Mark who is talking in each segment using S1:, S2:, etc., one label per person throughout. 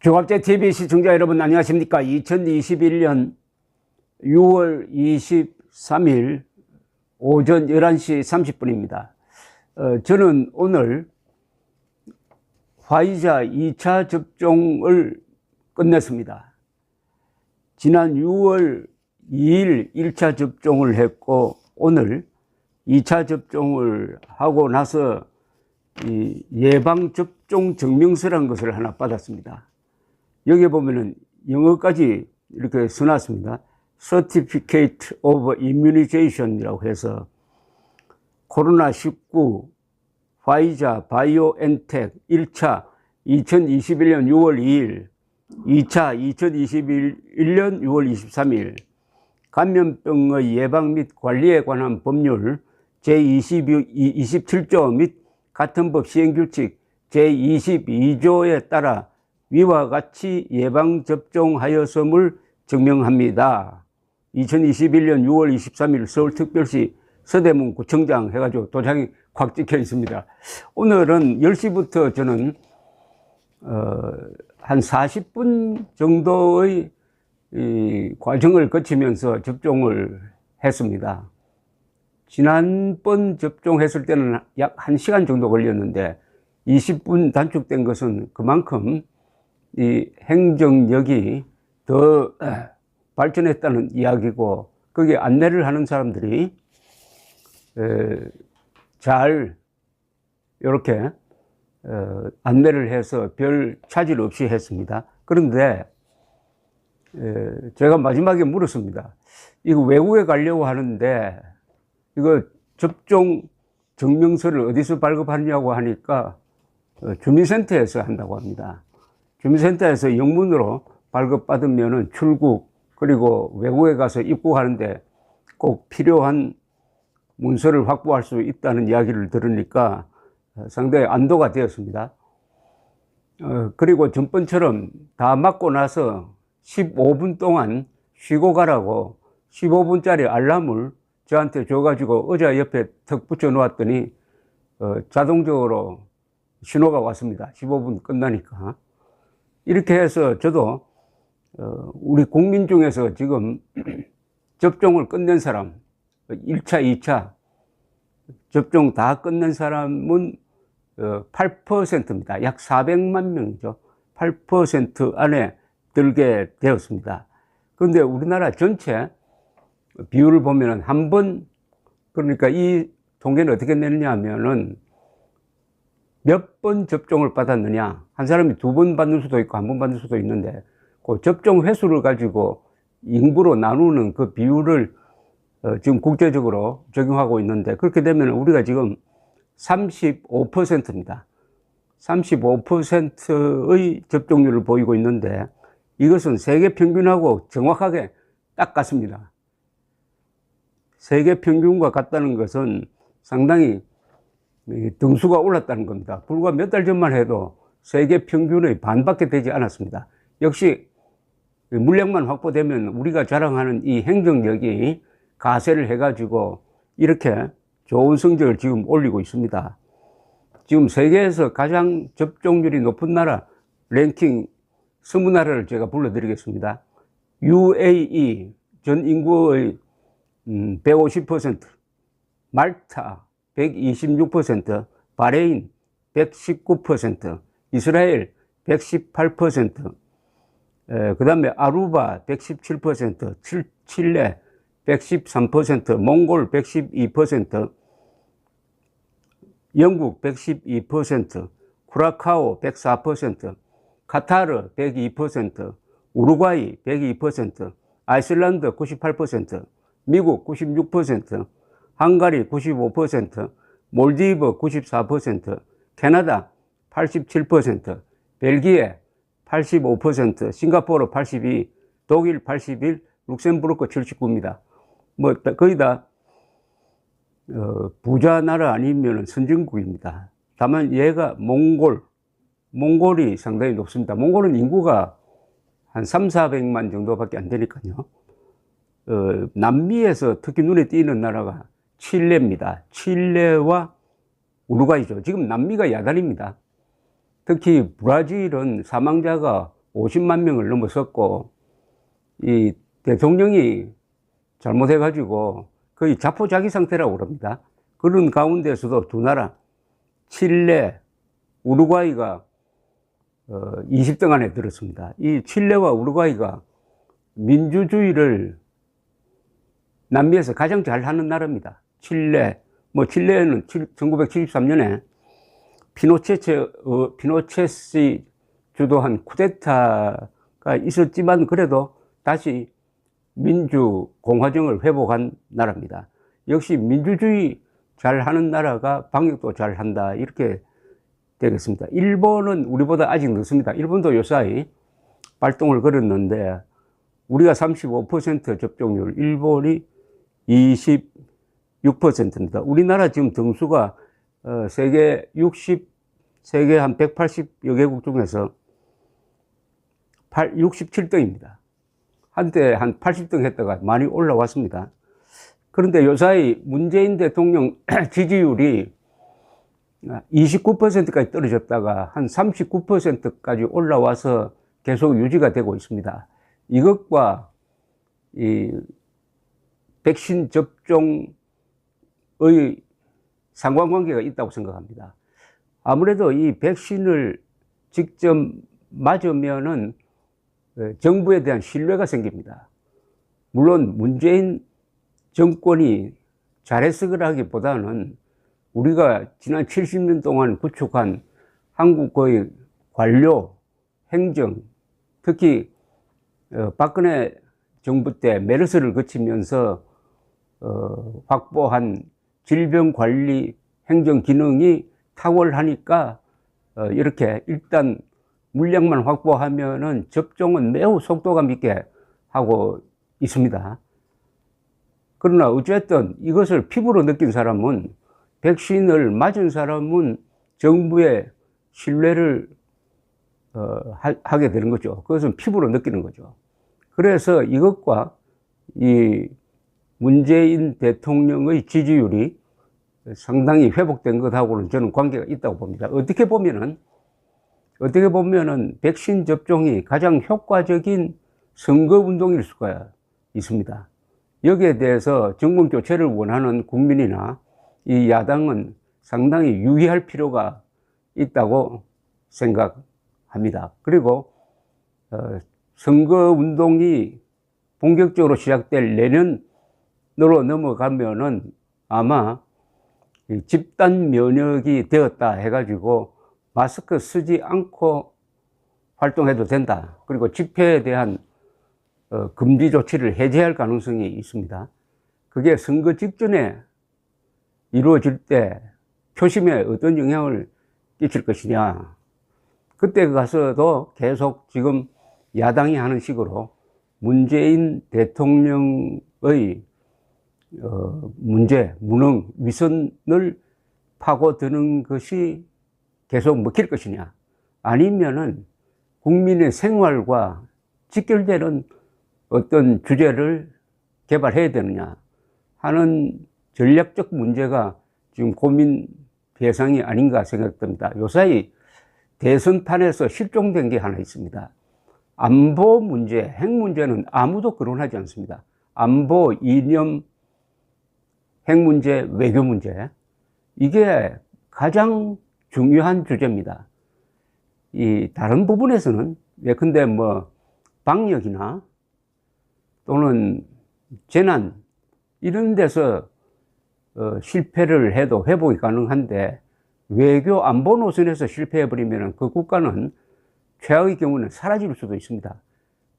S1: 조갑제TV 시청자 여러분 안녕하십니까. 2021년 6월 23일 오전 11시 30분입니다. 저는 오늘 화이자 2차 접종을 끝냈습니다. 지난 6월 2일 1차 접종을 했고 오늘 2차 접종을 하고 나서 이 예방접종 증명서라는 것을 하나 받았습니다. 여기 보면은 영어까지 이렇게 써놨습니다. Certificate of Immunization 이라고 해서 코로나19 화이자 바이오엔텍 1차 2021년 6월 2일, 2차 2021년 6월 23일 감염병의 예방 및 관리에 관한 법률 제27조 및 같은 법 시행규칙 제22조에 따라 위와 같이 예방접종하였음을 증명합니다. 2021년 6월 23일 서울특별시 서대문 구청장 해가지고 도장이 꽉 찍혀 있습니다. 오늘은 10시부터 저는 한 40분 정도의 이 과정을 거치면서 접종을 했습니다. 지난번 접종했을 때는 약 1시간 정도 걸렸는데 20분 단축된 것은 그만큼 이 행정력이 더 발전했다는 이야기고, 거기에 안내를 하는 사람들이 잘 이렇게 안내를 해서 별 차질 없이 했습니다. 그런데 제가 마지막에 물었습니다. 이거 외국에 가려고 하는데 이거 접종 증명서를 어디서 발급하느냐고 하니까 주민센터에서 한다고 합니다. 주민센터에서 영문으로 발급받으면 출국, 그리고 외국에 가서 입국하는데 꼭 필요한 문서를 확보할 수 있다는 이야기를 들으니까 상당히 안도가 되었습니다. 그리고 전번처럼 다 맞고 나서 15분 동안 쉬고 가라고 15분짜리 알람을 저한테 줘가지고 의자 옆에 턱 붙여 놓았더니 자동적으로 신호가 왔습니다. 15분 끝나니까. 이렇게 해서 저도 우리 국민 중에서 지금 접종을 끝낸 사람 1차, 2차 접종 다 끝낸 사람은 8%입니다. 약 400만 명이죠. 8% 안에 들게 되었습니다. 그런데 우리나라 전체 비율을 보면은 한 번, 그러니까 이 통계는 어떻게 내느냐 하면은 몇 번 접종을 받았느냐, 한 사람이 2번 받는 수도 있고 1번 받는 수도 있는데 그 접종 횟수를 가지고 인구로 나누는 그 비율을 지금 국제적으로 적용하고 있는데, 그렇게 되면 우리가 지금 35%입니다. 35%의 접종률을 보이고 있는데 이것은 세계 평균하고 정확하게 딱 같습니다. 세계 평균과 같다는 것은 상당히 등수가 올랐다는 겁니다. 불과 몇 달 전만 해도 세계 평균의 반밖에 되지 않았습니다. 역시 물량만 확보되면 우리가 자랑하는 이 행정력이 가세를 해가지고 이렇게 좋은 성적을 지금 올리고 있습니다. 지금 세계에서 가장 접종률이 높은 나라 랭킹 20나라를 제가 불러드리겠습니다. UAE 전 인구의 150%, 말타 126%, 바레인 119%, 이스라엘 118%, 그 다음에 아루바 117%, 칠레 113%, 몽골 112%, 영국 112%, 쿠라카오 104%, 카타르 102%, 우루과이 102%, 아이슬란드 98%, 미국 96%, 헝가리 95%, 몰디브 94%, 캐나다 87%, 벨기에 85%, 싱가포르 82%, 독일 81%, 룩셈부르크 79입니다. 뭐 거의 다 부자 나라 아니면 선진국입니다. 다만 얘가 몽골이 상당히 높습니다. 몽골은 인구가 한 300~400만 정도밖에 안 되니까요. 남미에서 특히 눈에 띄는 나라가 칠레입니다. 칠레와 우루과이죠. 지금 남미가 야단입니다. 특히 브라질은 사망자가 50만 명을 넘어섰고, 이 대통령이 잘못해가지고 거의 자포자기 상태라고 그럽니다. 그런 가운데서도 두 나라, 칠레, 우루과이가 20등 안에 들었습니다. 이 칠레와 우루과이가 민주주의를 남미에서 가장 잘하는 나라입니다. 칠레는 1973년에 피노체스 주도한 쿠데타가 있었지만 그래도 다시 민주공화정을 회복한 나라입니다. 역시 민주주의 잘하는 나라가 방역도 잘한다, 이렇게 되겠습니다. 일본은 우리보다 아직 늦습니다. 일본도 요사이 발동을 걸었는데 우리가 35% 접종률, 일본이 26%입니다. 우리나라 지금 등수가 세계 한 180여 개국 중에서 67등입니다. 한때 한 80등 했다가 많이 올라왔습니다. 그런데 요사이 문재인 대통령 지지율이 29%까지 떨어졌다가 한 39%까지 올라와서 계속 유지가 되고 있습니다. 이것과 이 백신 접종의 상관관계가 있다고 생각합니다. 아무래도 이 백신을 직접 맞으면은 정부에 대한 신뢰가 생깁니다. 물론 문재인 정권이 잘했으라기보다는 우리가 지난 70년 동안 구축한 한국의 관료, 행정, 특히 박근혜 정부 때 메르스를 거치면서 확보한 질병관리 행정 기능이 탁월하니까 이렇게 일단 물량만 확보하면은 접종은 매우 속도감 있게 하고 있습니다. 그러나 어쨌든 이것을 피부로 느낀 사람은, 백신을 맞은 사람은 정부의 신뢰를 하게 되는 거죠. 그것은 피부로 느끼는 거죠. 그래서 이것과 이 문재인 대통령의 지지율이 상당히 회복된 것하고는 저는 관계가 있다고 봅니다. 어떻게 보면은 백신 접종이 가장 효과적인 선거 운동일 수가 있습니다. 여기에 대해서 정권 교체를 원하는 국민이나 이 야당은 상당히 유의할 필요가 있다고 생각합니다. 그리고 선거 운동이 본격적으로 시작될 내년으로 넘어가면은 아마 집단 면역이 되었다 해가지고 마스크 쓰지 않고 활동해도 된다. 그리고 집회에 대한 금지 조치를 해제할 가능성이 있습니다. 그게 선거 직전에 이루어질 때 표심에 어떤 영향을 끼칠 것이냐. 그때 가서도 계속 지금 야당이 하는 식으로 문재인 대통령의 문제, 무능, 위선을 파고드는 것이 계속 먹힐 것이냐, 아니면은 국민의 생활과 직결되는 어떤 주제를 개발해야 되느냐 하는 전략적 문제가 지금 고민 대상이 아닌가 생각됩니다. 요사이 대선판에서 실종된 게 하나 있습니다. 안보 문제, 핵 문제는 아무도 거론하지 않습니다. 안보, 이념, 핵 문제, 외교 문제, 이게 가장 중요한 주제입니다. 이 다른 부분에서는 예컨대 뭐 방역이나 또는 재난 이런 데서 실패를 해도 회복이 가능한데, 외교 안보 노선에서 실패해버리면 그 국가는 최악의 경우는 사라질 수도 있습니다.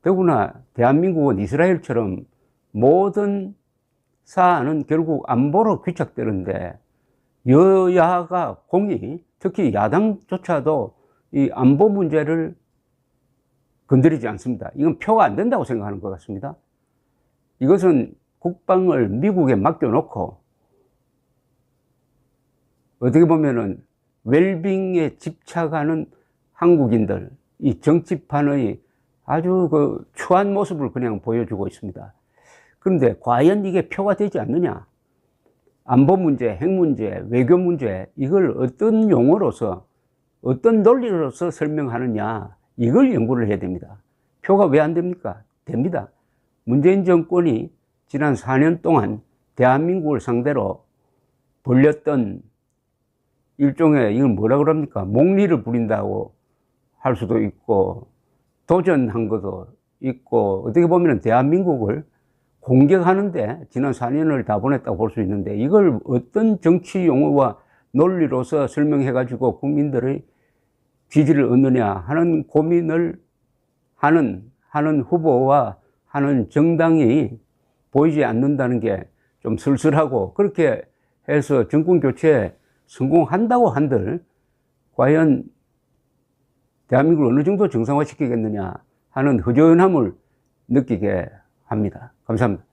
S1: 더구나 대한민국은 이스라엘처럼 모든 사안은 결국 안보로 귀착되는데, 여야가 공히, 특히 야당조차도 이 안보 문제를 건드리지 않습니다. 이건 표가 안 된다고 생각하는 것 같습니다. 이것은 국방을 미국에 맡겨놓고 어떻게 보면은 웰빙에 집착하는 한국인들, 이 정치판의 아주 그 추한 모습을 그냥 보여주고 있습니다. 그런데 과연 이게 표가 되지 않느냐? 안보 문제, 핵 문제, 외교 문제, 이걸 어떤 용어로서, 어떤 논리로서 설명하느냐, 이걸 연구를 해야 됩니다. 표가 왜 안 됩니까? 됩니다. 문재인 정권이 지난 4년 동안 대한민국을 상대로 벌렸던 일종의, 이걸 뭐라 그럽니까? 목리를 부린다고 할 수도 있고, 도전한 것도 있고, 어떻게 보면 대한민국을 공격하는데 지난 4년을 다 보냈다고 볼 수 있는데, 이걸 어떤 정치 용어와 논리로서 설명해가지고 국민들의 지지를 얻느냐 하는 고민을 하는 후보와 하는 정당이 보이지 않는다는 게 좀 쓸쓸하고, 그렇게 해서 정권 교체에 성공한다고 한들 과연 대한민국을 어느 정도 정상화시키겠느냐 하는 허전함을 느끼게 합니다. 감사합니다.